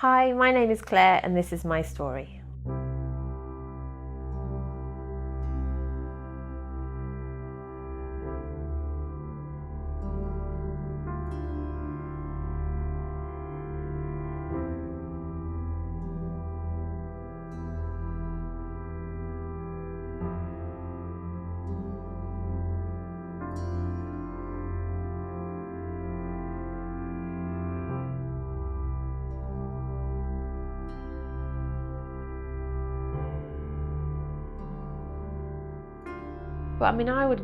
Hi, my name is Claire and this is my story. But I would,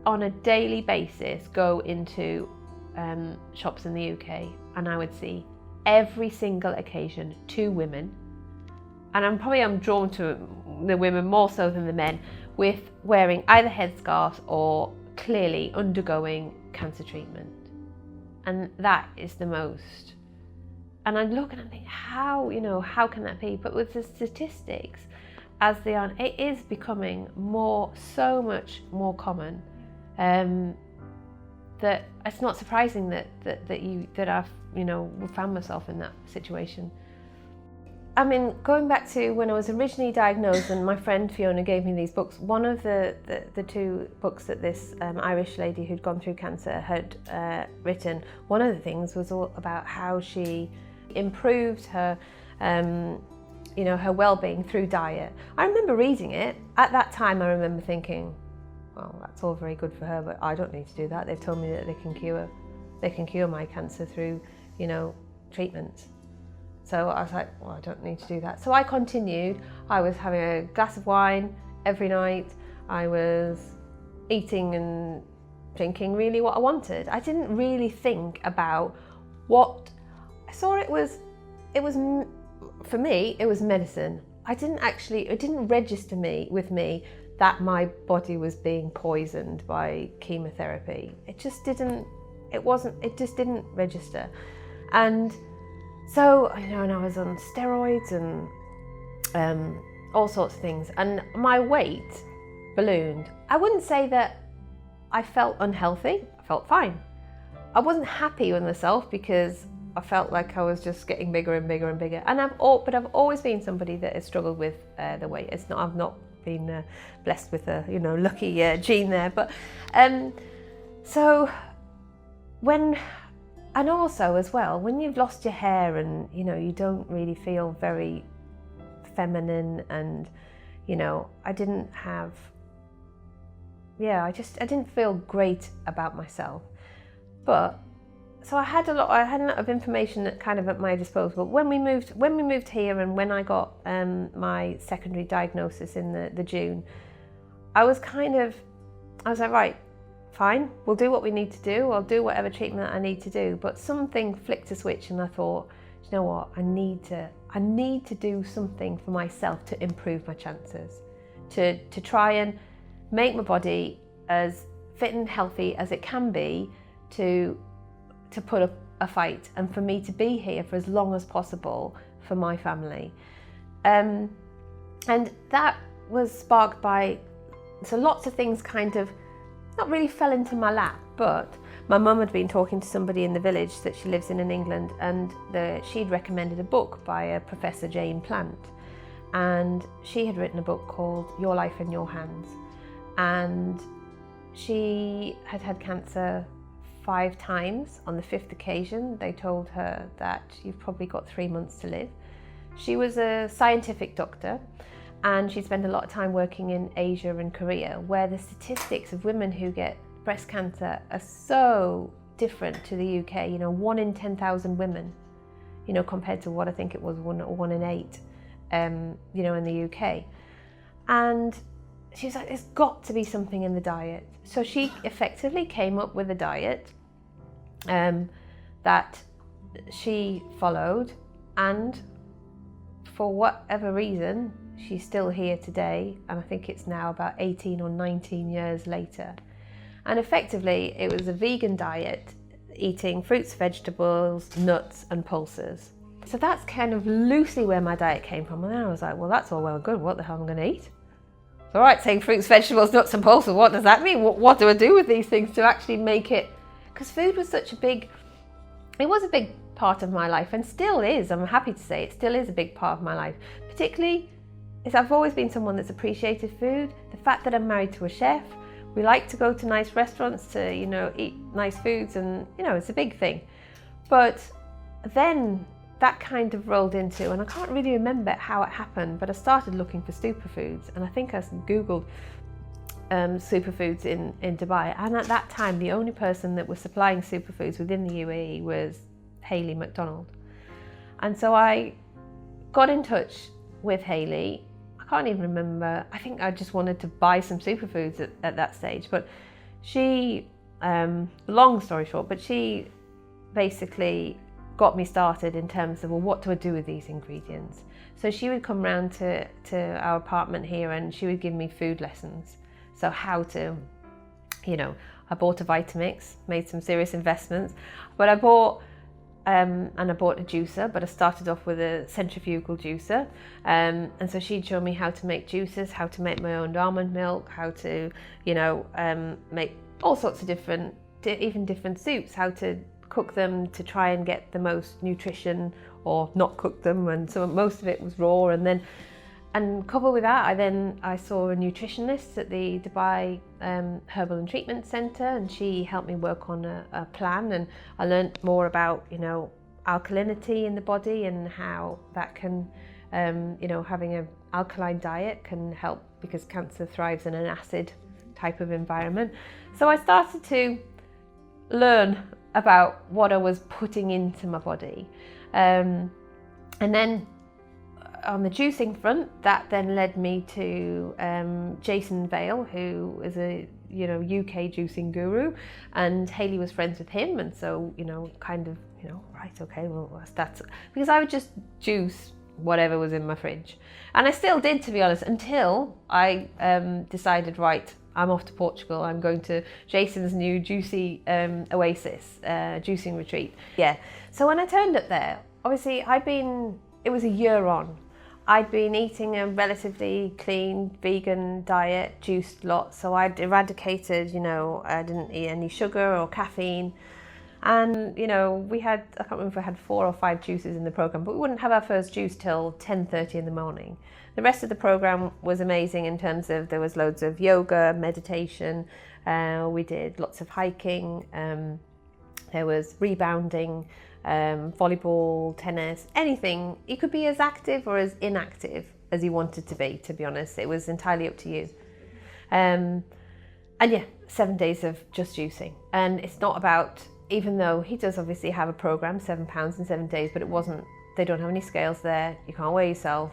on a daily basis, go into shops in the UK and I would see every single occasion 2 women, and I'm drawn to the women more so than the men, with wearing either headscarves or clearly undergoing cancer treatment. And that is the most. And I look and I think, how can that be? But with the statistics, as they are, it is becoming so much more common, that it's not surprising that I've found myself in that situation. Going back to when I was originally diagnosed and my friend Fiona gave me these books, one of the 2 books that this Irish lady who'd gone through cancer had written, one of the things was all about how she improved her her well-being through diet. I remember reading it. At that time I remember thinking, well, that's all very good for her, but I don't need to do that. They've told me that they can cure my cancer through, treatment. So I was like, well, I don't need to do that. So I continued. I was having a glass of wine every night. I was eating and drinking really what I wanted. I didn't really think about what I saw. It was for me, it was medicine. It didn't register with me that my body was being poisoned by chemotherapy. It just didn't register. And so, and I was on steroids and all sorts of things. And my weight ballooned. I wouldn't say that I felt unhealthy. I felt fine. I wasn't happy with myself because I felt like I was just getting bigger and bigger and bigger. And I've always been somebody that has struggled with the weight. I've not been blessed with a lucky gene there. But so and also as well, when you've lost your hair and you don't really feel very feminine, and I didn't feel great about myself. But so I had a lot of information kind of at my disposal. But when we moved here, and when I got my secondary diagnosis in the June, I was like, right, fine, we'll do what we need to do. I'll do whatever treatment I need to do. But something flicked a switch, and I thought, you know what, I need to do something for myself to improve my chances, to try and make my body as fit and healthy as it can be, to put up a fight, and for me to be here for as long as possible for my family. And that was sparked by, so lots of things kind of not really fell into my lap, but my mum had been talking to somebody in the village that she lives in England, and she'd recommended a book by a Professor Jane Plant, and she had written a book called Your Life in Your Hands, and she had had cancer 5 times. On the 5th occasion, they told her that you've probably got 3 months to live. She was a scientific doctor, and she spent a lot of time working in Asia and Korea, where the statistics of women who get breast cancer are so different to the UK. 1 in 10,000 women, compared to what I think it was 1 in 8, in the UK. And she was like, there's got to be something in the diet. So she effectively came up with a diet that she followed, and for whatever reason, she's still here today, and I think it's now about 18 or 19 years later. And effectively, it was a vegan diet, eating fruits, vegetables, nuts, and pulses. So that's kind of loosely where my diet came from. And then I was like, well, that's all well and good. What the hell am I going to eat? It's all right saying fruits, vegetables, nuts, and pulses. What does that mean? What do I do with these things to actually make it? Because food was such a big, it was a big part of my life, and still is. I'm happy to say it still is a big part of my life. Particularly, is I've always been someone that's appreciated food. The fact that I'm married to a chef, we like to go to nice restaurants to, eat nice foods, and it's a big thing. But then that kind of rolled into, and I can't really remember how it happened, but I started looking for superfoods, and I think I googled superfoods in Dubai, and at that time the only person that was supplying superfoods within the UAE was Hayley McDonald. And so I got in touch with Hayley. I can't even remember, I think I just wanted to buy some superfoods at that stage, but she, long story short, but she basically got me started in terms of, well, what do I do with these ingredients? So she would come round to our apartment here, and she would give me food lessons. So how to, I bought a Vitamix, made some serious investments, but I bought a juicer, but I started off with a centrifugal juicer. And so she'd show me how to make juices, how to make my own almond milk, how to, make all sorts of even different soups, how to cook them to try and get the most nutrition, or not cook them, and so most of it was raw. And coupled with that, I saw a nutritionist at the Dubai Herbal and Treatment Centre, and she helped me work on a plan, and I learned more about alkalinity in the body, and how that can having an alkaline diet can help, because cancer thrives in an acid type of environment. So I started to learn about what I was putting into my body, and then on the juicing front, that then led me to Jason Vale, who is a UK juicing guru, and Hayley was friends with him, and so right, okay, well that's because I would just juice whatever was in my fridge, and I still did, to be honest, until I decided, right, I'm off to Portugal. I'm going to Jason's new juicy oasis juicing retreat. Yeah. So when I turned up there, obviously it was a year on. I'd been eating a relatively clean vegan diet, juiced lots. So I'd eradicated, I didn't eat any sugar or caffeine. And, we had, I can't remember if we had 4 or 5 juices in the program, but we wouldn't have our first juice till 10:30 in the morning. The rest of the program was amazing in terms of there was loads of yoga, meditation. We did lots of hiking. There was rebounding, volleyball, tennis, anything. You could be as active or as inactive as you wanted to be honest. It was entirely up to you. And yeah, 7 days of just juicing. And it's not about, even though he does obviously have a program, 7 pounds in 7 days, but it wasn't, they don't have any scales there. You can't weigh yourself,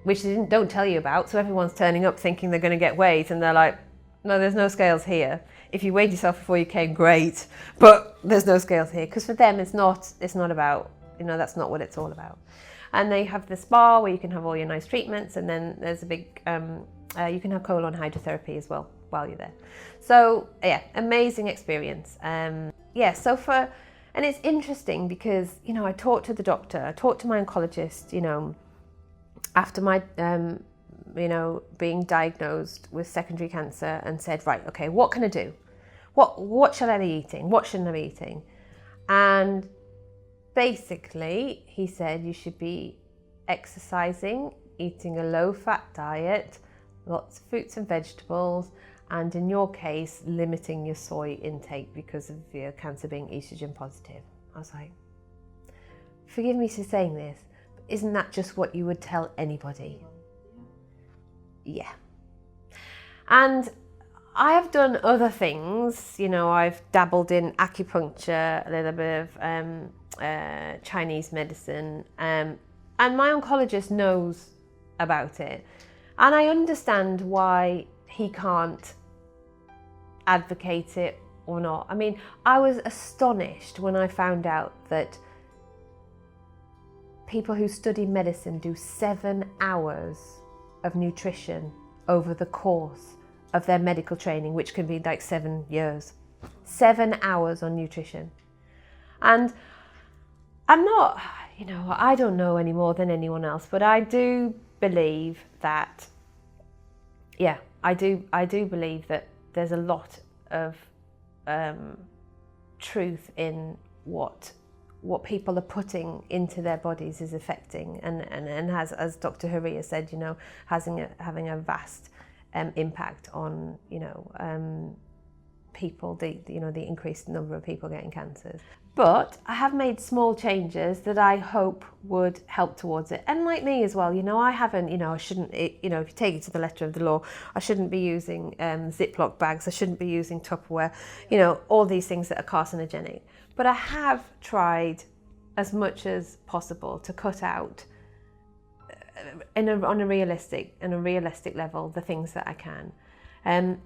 which they don't tell you about. So everyone's turning up thinking they're going to get weighed, and they're like, no, there's no scales here. If you weighed yourself before you came, great, but there's no scales here, because for them it's not about, that's not what it's all about. And they have the spa where you can have all your nice treatments, and then there's a big you can have colon hydrotherapy as well while you're there. So yeah, amazing experience. And it's interesting because I talked to the doctor, I talked to my oncologist, after my being diagnosed with secondary cancer, and said, right, okay, what can I do? What should I be eating? What shouldn't I be eating? And basically, he said you should be exercising, eating a low-fat diet, lots of fruits and vegetables, and in your case, limiting your soy intake because of your cancer being estrogen positive. I was like, forgive me for saying this, but isn't that just what you would tell anybody? Yeah. And I have done other things, I've dabbled in acupuncture, a little bit of Chinese medicine, and my oncologist knows about it. And I understand why he can't advocate it or not. I mean, I was astonished when I found out that people who study medicine do 7 hours of nutrition over the course of their medical training, which can be like 7 years. 7 hours on nutrition. And I'm not, I don't know any more than anyone else, but I do believe that, I do believe that there's a lot of truth in what what people are putting into their bodies is affecting, and has, as Dr. Haria said, having a vast impact on people, the increased number of people getting cancers. But I have made small changes that I hope would help towards it. And like me as well, I haven't, I shouldn't, if you take it to the letter of the law, I shouldn't be using Ziploc bags, I shouldn't be using Tupperware, all these things that are carcinogenic. But I have tried as much as possible to cut out on a realistic level the things that I can.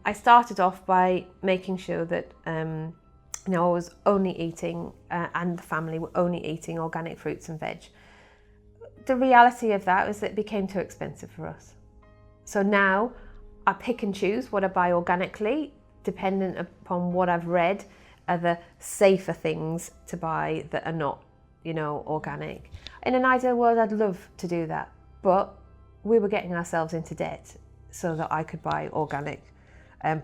I started off by making sure that I was only eating, and the family were only eating organic fruits and veg. The reality of that was that it became too expensive for us. So now I pick and choose what I buy organically, dependent upon what I've read are the safer things to buy that are not, organic. In an ideal world, I'd love to do that, but we were getting ourselves into debt so that I could buy organic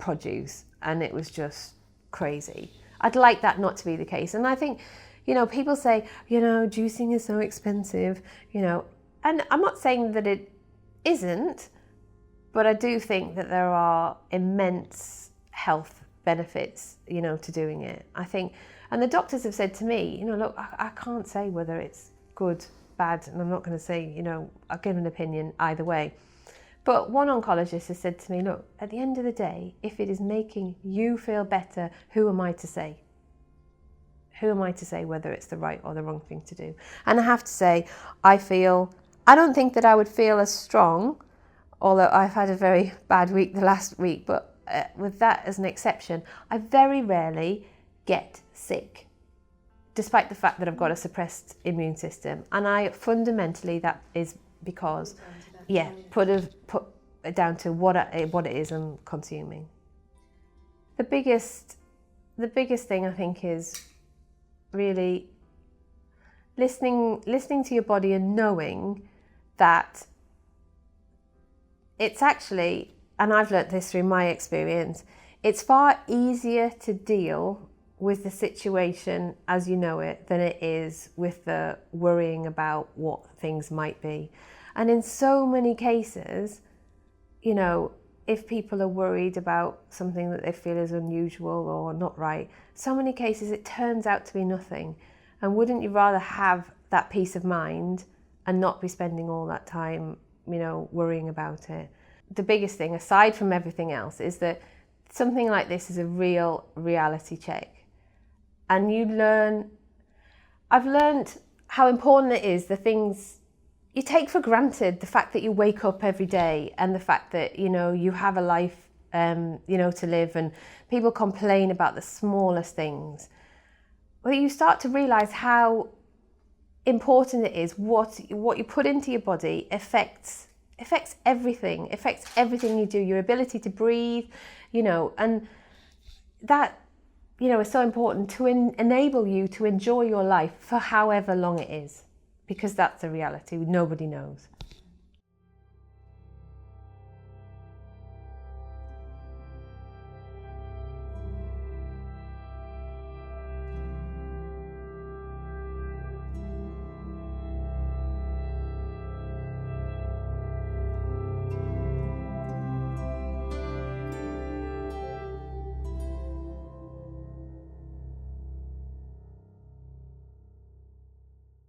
produce, and it was just crazy. I'd like that not to be the case. And I think, people say, juicing is so expensive, and I'm not saying that it isn't, but I do think that there are immense health benefits, to doing it. I think, and the doctors have said to me, look, I can't say whether it's good, bad, and I'm not going to say, I'll give an opinion either way. But one oncologist has said to me, look, at the end of the day, if it is making you feel better, who am I to say? Who am I to say whether it's the right or the wrong thing to do? And I have to say, I don't think that I would feel as strong, although I've had a very bad week the last week, but with that as an exception, I very rarely get sick, despite the fact that I've got a suppressed immune system. And fundamentally, that is because put it down to what it is I'm consuming. The biggest thing I think is really listening to your body and knowing that it's actually, and I've learnt this through my experience, it's far easier to deal with the situation as you know it than it is with the worrying about what things might be. And in so many cases, if people are worried about something that they feel is unusual or not right, so many cases it turns out to be nothing. And wouldn't you rather have that peace of mind and not be spending all that time, worrying about it? The biggest thing, aside from everything else, is that something like this is a real reality check. And I've learned how important it is, the things you take for granted, the fact that you wake up every day and the fact that, you have a life, to live, and people complain about the smallest things. Well, you start to realise how important it is. What you put into your body affects everything, you do, your ability to breathe, and that, is so important to enable you to enjoy your life for however long it is. Because that's the reality, nobody knows.